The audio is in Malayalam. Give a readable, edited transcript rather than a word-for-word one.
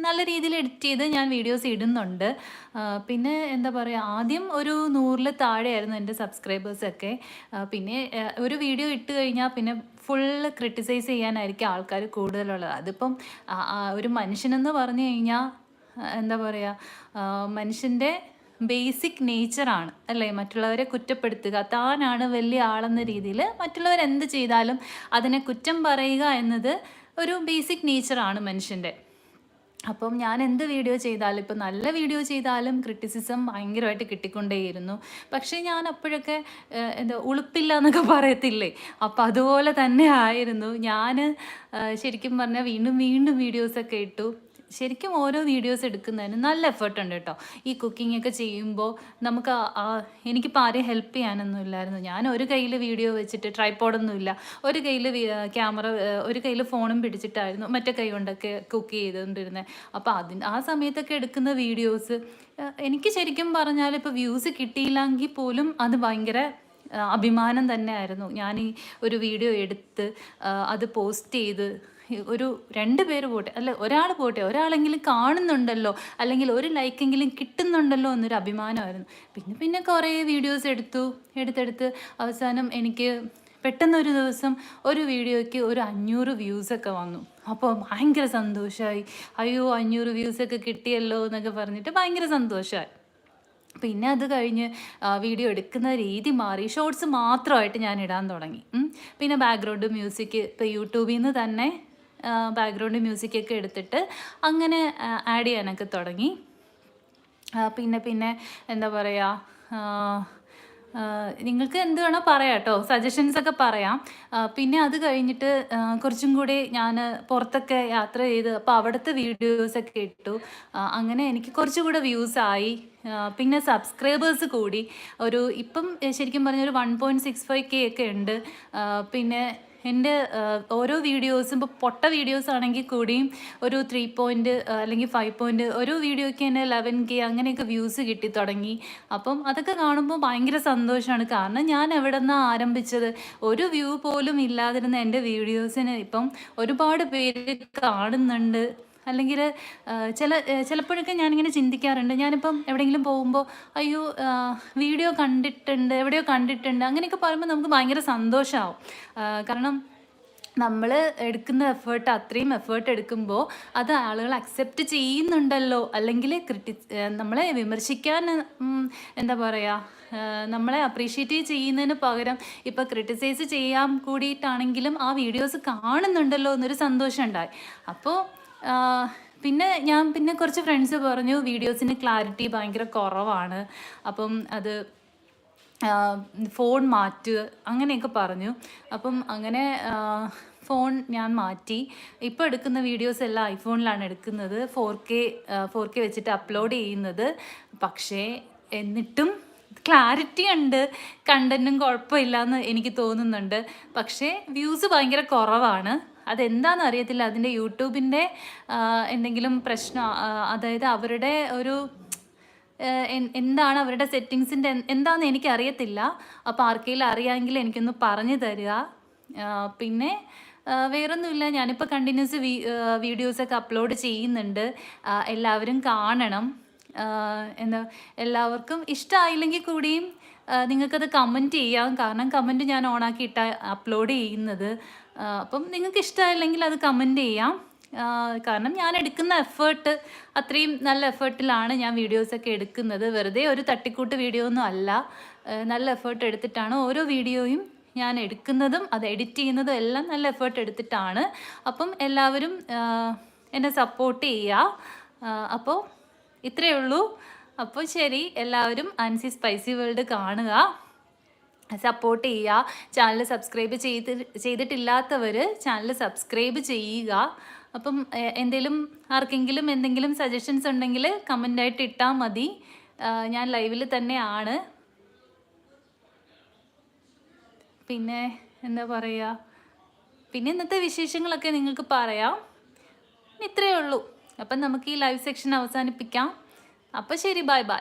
നല്ല രീതിയിൽ എഡിറ്റ് ചെയ്ത് ഞാൻ വീഡിയോസ് ഇടുന്നുണ്ട്. പിന്നെ എന്താ പറയുക, ആദ്യം ഒരു 100-ൽ താഴെയായിരുന്നു എൻ്റെ സബ്സ്ക്രൈബേഴ്സൊക്കെ. പിന്നെ ഒരു വീഡിയോ ഇട്ട് കഴിഞ്ഞാൽ പിന്നെ ഫുള്ള് ക്രിട്ടിസൈസ് ചെയ്യാനായിരിക്കും ആൾക്കാർ കൂടുതലുള്ളത്. അതിപ്പം ഒരു മനുഷ്യനെന്ന് പറഞ്ഞു കഴിഞ്ഞാൽ എന്താ പറയുക, മനുഷ്യൻ്റെ ബേസിക് നേച്ചറാണ് അല്ലേ മറ്റുള്ളവരെ കുറ്റപ്പെടുത്തുക. താനാണ് വലിയ ആളെന്ന രീതിയിൽ മറ്റുള്ളവരെന്ത് ചെയ്താലും അതിനെ കുറ്റം പറയുക എന്നത് ഒരു ബേസിക് നേച്ചറാണ് മനുഷ്യൻ്റെ. അപ്പം ഞാൻ എന്ത് വീഡിയോ ചെയ്താലും, ഇപ്പം നല്ല വീഡിയോ ചെയ്താലും ക്രിറ്റിസിസം ഭയങ്കരമായിട്ട് കിട്ടിക്കൊണ്ടേയിരുന്നു. പക്ഷേ ഞാൻ അപ്പോഴൊക്കെ എന്താ ഉളുപ്പില്ല എന്നൊക്കെ പറയത്തില്ലേ, അപ്പം അതുപോലെ തന്നെ ആയിരുന്നു ഞാൻ. ശരിക്കും പറഞ്ഞാൽ വീണ്ടും വീണ്ടും വീഡിയോസൊക്കെ ഇട്ടു. ശരിക്കും ഓരോ വീഡിയോസ് എടുക്കുന്നതിന് നല്ല എഫേർട്ട് ഉണ്ട് കേട്ടോ. ഈ കുക്കിംഗ് ഒക്കെ ചെയ്യുമ്പോൾ നമുക്ക് എനിക്കിപ്പോൾ ആരെയും ഹെൽപ്പ് ചെയ്യാനൊന്നും ഇല്ലായിരുന്നു. ഞാൻ ഒരു കയ്യിൽ വീഡിയോ വെച്ചിട്ട്, ട്രൈപോഡൊന്നുമില്ല, ഒരു കയ്യിൽ ക്യാമറ, ഒരു കയ്യിൽ ഫോണും പിടിച്ചിട്ടായിരുന്നു മറ്റേ കൈ കൊണ്ടൊക്കെ കുക്ക് ചെയ്തുകൊണ്ടിരുന്നത്. അപ്പോൾ ആ സമയത്തൊക്കെ എടുക്കുന്ന വീഡിയോസ് എനിക്ക് ശരിക്കും പറഞ്ഞാൽ ഇപ്പോൾ വ്യൂസ് കിട്ടിയില്ലെങ്കിൽ പോലും അത് ഭയങ്കര അഭിമാനം തന്നെയായിരുന്നു. ഞാൻ ഈ ഒരു വീഡിയോ എടുത്ത് അത് പോസ്റ്റ് ചെയ്ത് ഒരു 2 പേര് പോട്ടെ, അല്ല ഒരാൾ പോട്ടെ, ഒരാളെങ്കിലും കാണുന്നുണ്ടല്ലോ, അല്ലെങ്കിൽ ഒരു ലൈക്കെങ്കിലും കിട്ടുന്നുണ്ടല്ലോ എന്നൊരു അഭിമാനമായിരുന്നു. പിന്നെ കുറേ വീഡിയോസ് എടുത്തെടുത്ത് അവസാനം എനിക്ക് പെട്ടെന്നൊരു ദിവസം ഒരു വീഡിയോയ്ക്ക് ഒരു 500 വ്യൂസൊക്കെ വന്നു. അപ്പോൾ ഭയങ്കര സന്തോഷമായി. അയ്യോ 500 വ്യൂസൊക്കെ കിട്ടിയല്ലോ എന്നൊക്കെ പറഞ്ഞിട്ട് ഭയങ്കര സന്തോഷമായി. പിന്നെ അത് കഴിഞ്ഞ് വീഡിയോ എടുക്കുന്ന രീതി മാറി, ഷോർട്സ് മാത്രമായിട്ട് ഞാൻ ഇടാൻ തുടങ്ങി. പിന്നെ ബാക്ക്ഗ്രൗണ്ട് മ്യൂസിക് ഇപ്പോൾ യൂട്യൂബിൽ നിന്ന് തന്നെ ബാക്ക്ഗ്രൗണ്ട് മ്യൂസിക്കൊക്കെ എടുത്തിട്ട് അങ്ങനെ ആഡ് ചെയ്യാനൊക്കെ തുടങ്ങി. പിന്നെ എന്താ പറയുക, നിങ്ങൾക്ക് എന്ത് വേണോ പറയാം കേട്ടോ, സജഷൻസൊക്കെ പറയാം. പിന്നെ അത് കഴിഞ്ഞിട്ട് കുറച്ചും കൂടി ഞാൻ പുറത്തൊക്കെ യാത്ര ചെയ്ത് അപ്പോൾ അവിടുത്തെ വീഡിയോസൊക്കെ ഇട്ടു. അങ്ങനെ എനിക്ക് കുറച്ചുകൂടെ വ്യൂസായി. പിന്നെ സബ്സ്ക്രൈബേഴ്സ് കൂടി. ഇപ്പം ശരിക്കും പറഞ്ഞൊരു 1.65K ഒക്കെ ഉണ്ട്. പിന്നെ എൻ്റെ ഓരോ വീഡിയോസും ഇപ്പോൾ പൊട്ട വീഡിയോസ് ആണെങ്കിൽ കൂടിയും ഒരു 3 അല്ലെങ്കിൽ 5 ഒരു വീഡിയോയ്ക്ക് തന്നെ 11K അങ്ങനെയൊക്കെ വ്യൂസ് കിട്ടി തുടങ്ങി. അപ്പം അതൊക്കെ കാണുമ്പോൾ ഭയങ്കര സന്തോഷമാണ്. കാരണം ഞാൻ എവിടെ നിന്നാണ് ആരംഭിച്ചത്, ഒരു വ്യൂ പോലും ഇല്ലാതിരുന്ന എൻ്റെ വീഡിയോസിന് ഇപ്പം ഒരുപാട് പേര് കാണുന്നുണ്ട്. അല്ലെങ്കിൽ ചിലപ്പോഴൊക്കെ ഞാനിങ്ങനെ ചിന്തിക്കാറുണ്ട്, ഞാനിപ്പം എവിടെയെങ്കിലും പോകുമ്പോൾ അയ്യോ വീഡിയോ കണ്ടിട്ടുണ്ട്, എവിടെയോ കണ്ടിട്ടുണ്ട് അങ്ങനെയൊക്കെ പറയുമ്പോൾ നമുക്ക് ഭയങ്കര സന്തോഷമാവും. കാരണം നമ്മൾ എടുക്കുന്ന എഫേർട്ട്, അത്രയും എഫേർട്ട് എടുക്കുമ്പോൾ അത് ആളുകൾ അക്സെപ്റ്റ് ചെയ്യുന്നുണ്ടല്ലോ, അല്ലെങ്കിൽ നമ്മളെ വിമർശിക്കാൻ എന്താ പറയുക, നമ്മളെ അപ്രീഷിയേറ്റ് ചെയ്യുന്നതിന് പകരം ഇപ്പോൾ ക്രിട്ടിസൈസ് ചെയ്യാൻ കൂടിയിട്ടാണെങ്കിലും ആ വീഡിയോസ് കാണുന്നുണ്ടല്ലോ എന്നൊരു സന്തോഷം ഉണ്ടായി. അപ്പോൾ പിന്നെ കുറച്ച് ഫ്രണ്ട്സ് പറഞ്ഞു വീഡിയോസിന് ക്ലാരിറ്റി ഭയങ്കര കുറവാണ്, അപ്പം അത് ഫോൺ മാറ്റുക അങ്ങനെയൊക്കെ പറഞ്ഞു. അപ്പം അങ്ങനെ ഫോൺ ഞാൻ മാറ്റി. ഇപ്പോൾ എടുക്കുന്ന വീഡിയോസ് എല്ലാം ഐഫോണിലാണ് എടുക്കുന്നത്, 4K വെച്ചിട്ട് അപ്ലോഡ് ചെയ്യുന്നത്. പക്ഷേ എന്നിട്ടും ക്ലാരിറ്റി ഉണ്ട്, കണ്ടൻറ്റും കുഴപ്പമില്ലയെന്ന് എനിക്ക് തോന്നുന്നുണ്ട്. പക്ഷേ വ്യൂസ് ഭയങ്കര കുറവാണ്. അതെന്താണെന്ന് അറിയത്തില്ല, അതിൻ്റെ യൂട്യൂബിൻ്റെ എന്തെങ്കിലും പ്രശ്നം, അതായത് അവരുടെ ഒരു എന്താണ് അവരുടെ സെറ്റിങ്സിൻ്റെ എന്താണെന്ന് എനിക്കറിയത്തില്ല. അപ്പോൾ ആർക്കെങ്കിലും അറിയാമെങ്കിൽ എനിക്കൊന്ന് പറഞ്ഞു തരിക. പിന്നെ വേറൊന്നുമില്ല, ഞാനിപ്പോൾ കണ്ടിന്യൂസ് വീഡിയോസൊക്കെ അപ്ലോഡ് ചെയ്യുന്നുണ്ട്. എല്ലാവരും കാണണം. എല്ലാവർക്കും ഇഷ്ടമായില്ലെങ്കിൽ കൂടിയും നിങ്ങൾക്കത് കമൻറ്റ് ചെയ്യാം. കാരണം കമൻറ്റ് ഞാൻ ഓണാക്കിയിട്ട അപ്ലോഡ് ചെയ്യുന്നത്. അപ്പം നിങ്ങൾക്ക് ഇഷ്ടമായില്ലെങ്കിൽ അത് കമൻറ്റ് ചെയ്യാം. കാരണം ഞാൻ എടുക്കുന്ന എഫേർട്ട് അത്രയും നല്ല എഫേർട്ടിലാണ് ഞാൻ വീഡിയോസൊക്കെ എടുക്കുന്നത്. വെറുതെ ഒരു തട്ടിക്കൂട്ട് വീഡിയോ ഒന്നും അല്ല, നല്ല എഫേർട്ട് എടുത്തിട്ടാണ് ഓരോ വീഡിയോയും ഞാൻ എടുക്കുന്നതും അത് എഡിറ്റ് ചെയ്യുന്നതും എല്ലാം നല്ല എഫേർട്ട് എടുത്തിട്ടാണ്. അപ്പം എല്ലാവരും എന്നെ സപ്പോർട്ട് ചെയ്യുക. അപ്പോൾ ഇത്രയേ ഉള്ളൂ. അപ്പോൾ ശരി, എല്ലാവരും ആൻസി സ്പൈസി വേൾഡ് കാണുക, സപ്പോർട്ട് ചെയ്യുക. ചാനൽ സബ്സ്ക്രൈബ് ചെയ്തിട്ടില്ലാത്തവർ ചാനൽ സബ്സ്ക്രൈബ് ചെയ്യുക. അപ്പം ആർക്കെങ്കിലും എന്തെങ്കിലും സജഷൻസ് ഉണ്ടെങ്കിൽ കമൻ്റായിട്ട് ഇട്ടാൽ മതി. ഞാൻ ലൈവിൽ തന്നെയാണ്. പിന്നെ എന്താ പറയുക, പിന്നെ ഇന്നത്തെ വിശേഷങ്ങളൊക്കെ നിങ്ങൾക്ക് പറയാം. ഇത്രയേ ഉള്ളൂ. അപ്പം നമുക്ക് ഈ ലൈവ് സെക്ഷൻ അവസാനിപ്പിക്കാം. അപ്പോൾ ശരി, ബൈ ബൈ.